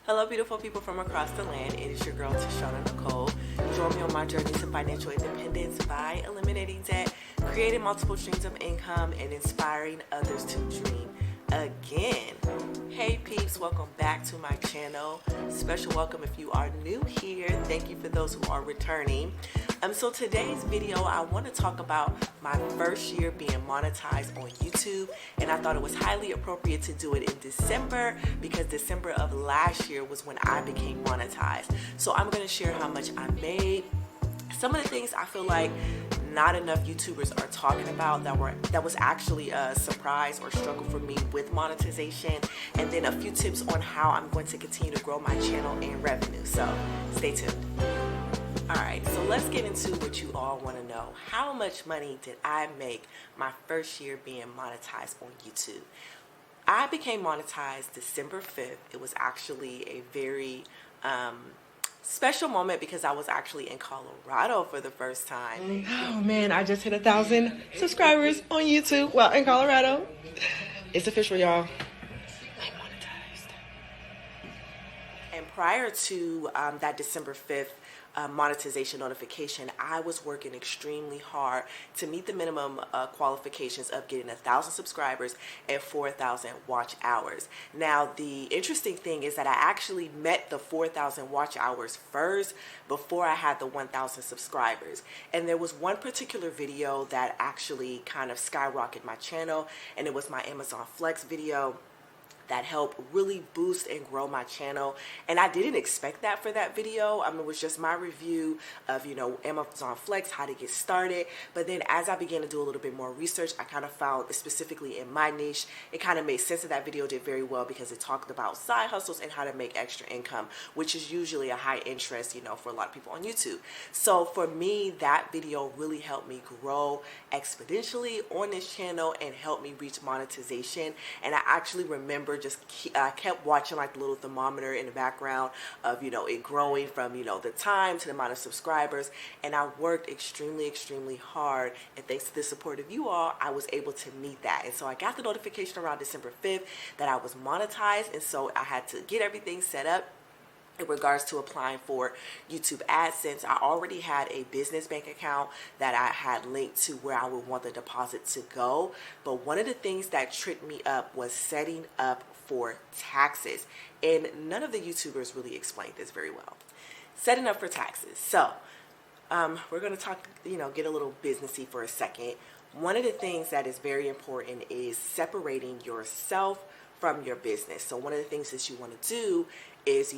Hello, beautiful people from across the land. It is your girl, Tashana Nicole. Join me on my journey to financial independence by eliminating debt, creating multiple streams of income, and inspiring others to dream again. Hey peeps, welcome back to my channel. Special welcome if you are new here. Thank you for those who are returning. So today's video, I want to talk about my first year being monetized on YouTube, and I thought it was highly appropriate to do it in December because December of last year was when I became monetized. So I'm going to share how much I made, some of the things I feel like not enough YouTubers are talking about that was actually a surprise or struggle for me with monetization, and then a few tips on how I'm going to continue to grow my channel and revenue. So stay tuned. Alright, so let's get into what you all want to know. How much money did I make my first year being monetized on YouTube? I became monetized December 5th. It was actually a very special moment because I was actually in Colorado for the first time. Oh man, I just hit 1,000 subscribers on YouTube. Well, in Colorado. It's official, y'all. I'm monetized. And prior to that December 5th monetization notification, I was working extremely hard to meet the minimum qualifications of getting 1,000 subscribers and 4,000 watch hours. Now, the interesting thing is that I actually met the 4,000 watch hours first before I had the 1,000 subscribers. And there was one particular video that actually kind of skyrocketed my channel, and it was my Amazon Flex video that helped really boost and grow my channel. And I didn't expect that for that video. It was just my review of, Amazon Flex, how to get started. But then as I began to do a little bit more research, I kind of found, specifically in my niche, it kind of made sense that that video did very well because it talked about side hustles and how to make extra income, which is usually a high interest, for a lot of people on YouTube. So for me, that video really helped me grow exponentially on this channel and helped me reach monetization. And I actually remember I kept watching like the little thermometer in the background of it growing from the time to the amount of subscribers, and I worked extremely hard, and thanks to the support of you all, I was able to meet that. And so I got the notification around December 5th that I was monetized, and so I had to get everything set up in regards to applying for YouTube AdSense. I already had a business bank account that I had linked to where I would want the deposit to go. But one of the things that tripped me up was setting up for taxes. And none of the YouTubers really explained this very well. Setting up for taxes. So we're going to talk, get a little businessy for a second. One of the things that is very important is separating yourself from your business. So one of the things that you want to do is,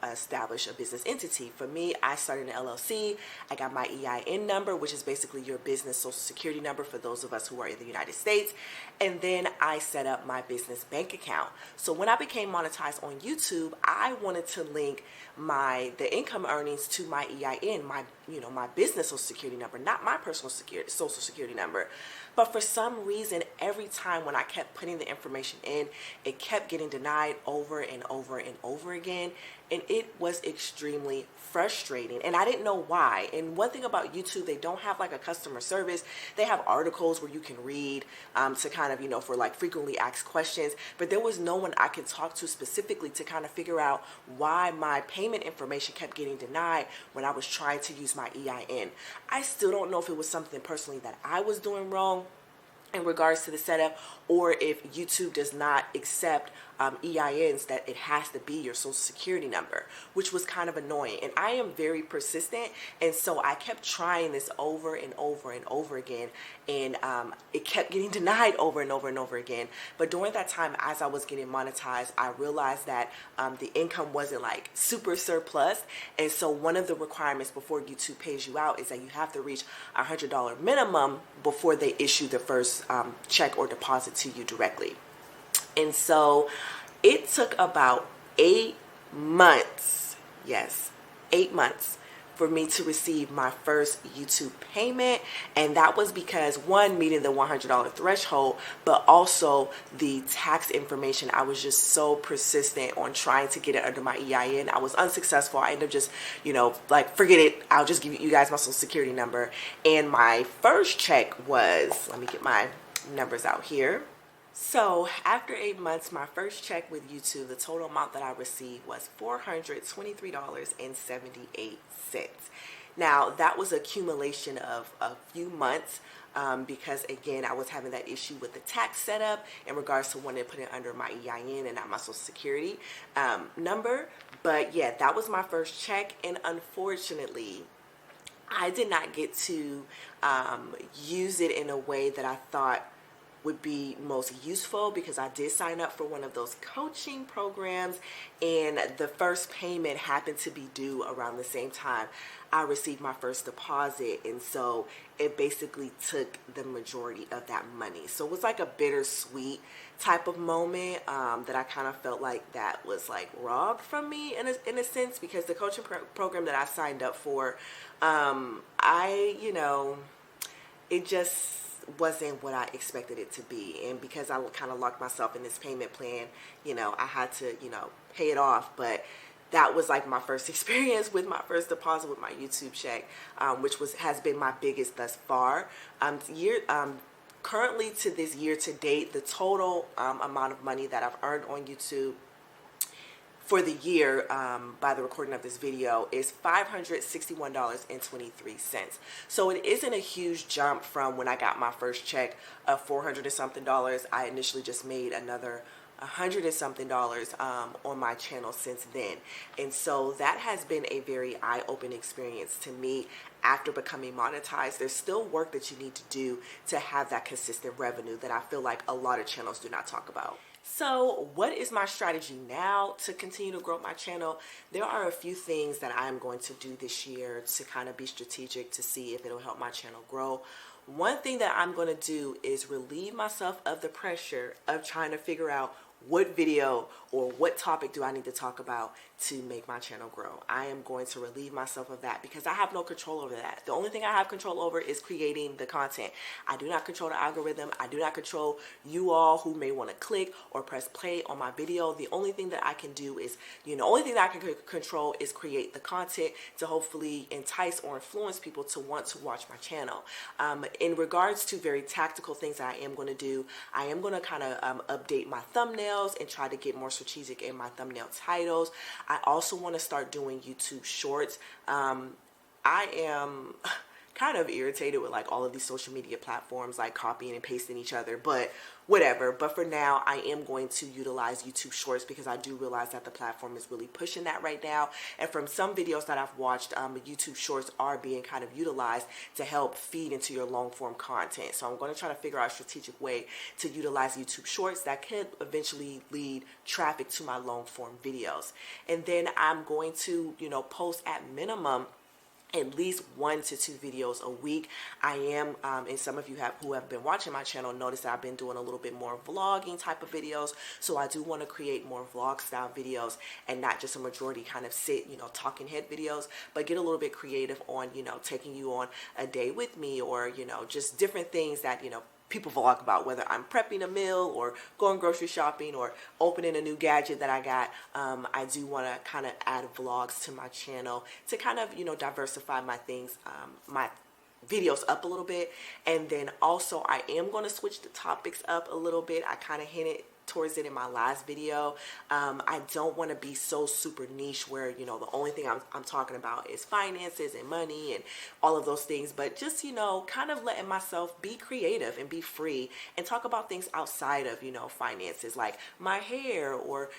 establish a business entity. For me, I started an LLC. I got my EIN number, which is basically your business social security number for those of us who are in the United States. And then I set up my business bank account. So when I became monetized on YouTube, I wanted to link the income earnings to my EIN, my business social security number, not my personal social security number. But for some reason, every time when I kept putting the information in, it kept getting denied over and over and over again. And it was extremely frustrating. And I didn't know why. And one thing about YouTube, they don't have like a customer service. They have articles where you can read to kind of, for like frequently asked questions. But there was no one I could talk to specifically to kind of figure out why my payment information kept getting denied when I was trying to use my EIN. I still don't know if it was something personally that I was doing wrong in regards to the setup, or if YouTube does not accept EINs, that it has to be your social security number, which was kind of annoying. And I am very persistent, and so I kept trying this over and over and over again, and it kept getting denied over and over and over again. But during that time, as I was getting monetized, I realized that the income wasn't like super surplus, and so one of the requirements before YouTube pays you out is that you have to reach $100 minimum before they issue the first check or deposit to you directly. And so it took about 8 months, yes, 8 months for me to receive my first YouTube payment. And that was because, one, meeting the $100 threshold, but also the tax information. I was just so persistent on trying to get it under my EIN. I was unsuccessful. I ended up just, forget it. I'll just give you guys my social security number. And my first check was, let me get my numbers out here. So after 8 months, my first check with YouTube, the total amount that I received was $423.78. Now that was accumulation of a few months, because again, I was having that issue with the tax setup in regards to wanting to put it under my EIN and not my social security number. But yeah, that was my first check, and unfortunately I did not get to use it in a way that I thought would be most useful, because I did sign up for one of those coaching programs, and the first payment happened to be due around the same time I received my first deposit, and so it basically took the majority of that money. So it was like a bittersweet type of moment, that I kind of felt like that was like robbed from me in a sense, because the coaching program that I signed up for, it just wasn't what I expected it to be. And because I kind of locked myself in this payment plan, I had to, pay it off. But that was like my first experience with my first deposit with my YouTube check, which has been my biggest thus far. Currently to this year to date, the total amount of money that I've earned on YouTube for the year, by the recording of this video, is $561.23. So it isn't a huge jump from when I got my first check of $400 and something. I initially just made another $100 and something on my channel since then. And so that has been a very eye-opening experience to me. After becoming monetized, there's still work that you need to do to have that consistent revenue that I feel like a lot of channels do not talk about. So what is my strategy now to continue to grow my channel? There are a few things that I'm going to do this year to kind of be strategic to see if it'll help my channel grow. One thing that I'm going to do is relieve myself of the pressure of trying to figure out what video or what topic do I need to talk about to make my channel grow. I am going to relieve myself of that because I have no control over that. The only thing I have control over is creating the content. I do not control the algorithm. I do not control you all who may want to click or press play on my video. The only thing that I can do is, only thing that I can control is create the content to hopefully entice or influence people to want to watch my channel. In regards to very tactical things that I am going to do, I am going to kind of update my thumbnails and try to get more strategic in my thumbnail titles. I also want to start doing YouTube shorts. I am kind of irritated with like all of these social media platforms like copying and pasting each other, but whatever. But for now, I am going to utilize YouTube shorts because I do realize that the platform is really pushing that right now. And from some videos that I've watched, YouTube shorts are being kind of utilized to help feed into your long form content. So I'm going to try to figure out a strategic way to utilize YouTube shorts that could eventually lead traffic to my long form videos. And then I'm going to, post at minimum at least 1 to 2 videos a week. I am, and some of you who have been watching my channel notice that I've been doing a little bit more vlogging type of videos. So I do want to create more vlog style videos and not just a majority kind of talking head videos, but get a little bit creative on, taking you on a day with me, or, just different things that, people vlog about, whether I'm prepping a meal or going grocery shopping or opening a new gadget that I got. I do want to kind of add vlogs to my channel to kind of, diversify my things, my videos up a little bit. And then also I am going to switch the topics up a little bit. I kind of hinted towards it in my last video. I don't want to be so super niche where, the only thing I'm talking about is finances and money and all of those things, but just, kind of letting myself be creative and be free and talk about things outside of, finances, like my hair or,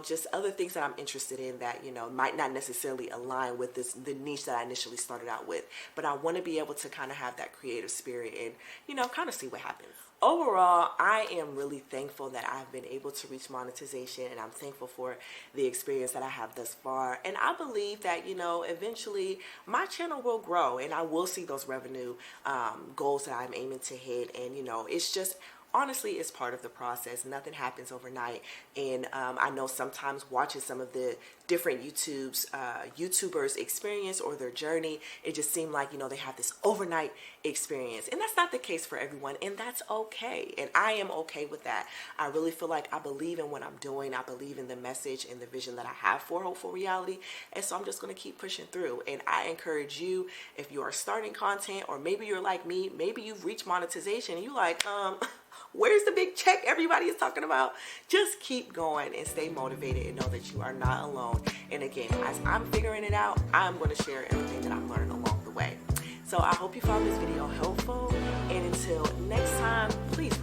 just other things that I'm interested in that, might not necessarily align with the niche that I initially started out with. But I want to be able to kind of have that creative spirit and, kind of see what happens. Overall, I am really thankful that I've been able to reach monetization, and I'm thankful for the experience that I have thus far. And I believe that, eventually my channel will grow and I will see those revenue goals that I'm aiming to hit. And, it's just, honestly, it's part of the process. Nothing happens overnight. And I know sometimes watching some of the different YouTubers experience or their journey, it just seemed like, they have this overnight experience. And that's not the case for everyone. And that's okay. And I am okay with that. I really feel like I believe in what I'm doing. I believe in the message and the vision that I have for Hopeful Reality. And so I'm just going to keep pushing through. And I encourage you, if you are starting content, or maybe you're like me, maybe you've reached monetization and you're like, Where's the big check everybody is talking about? Just keep going and stay motivated and know that you are not alone. And again, as I'm figuring it out, I'm going to share everything that I'm learning along the way. So I hope you found this video helpful. And until next time, please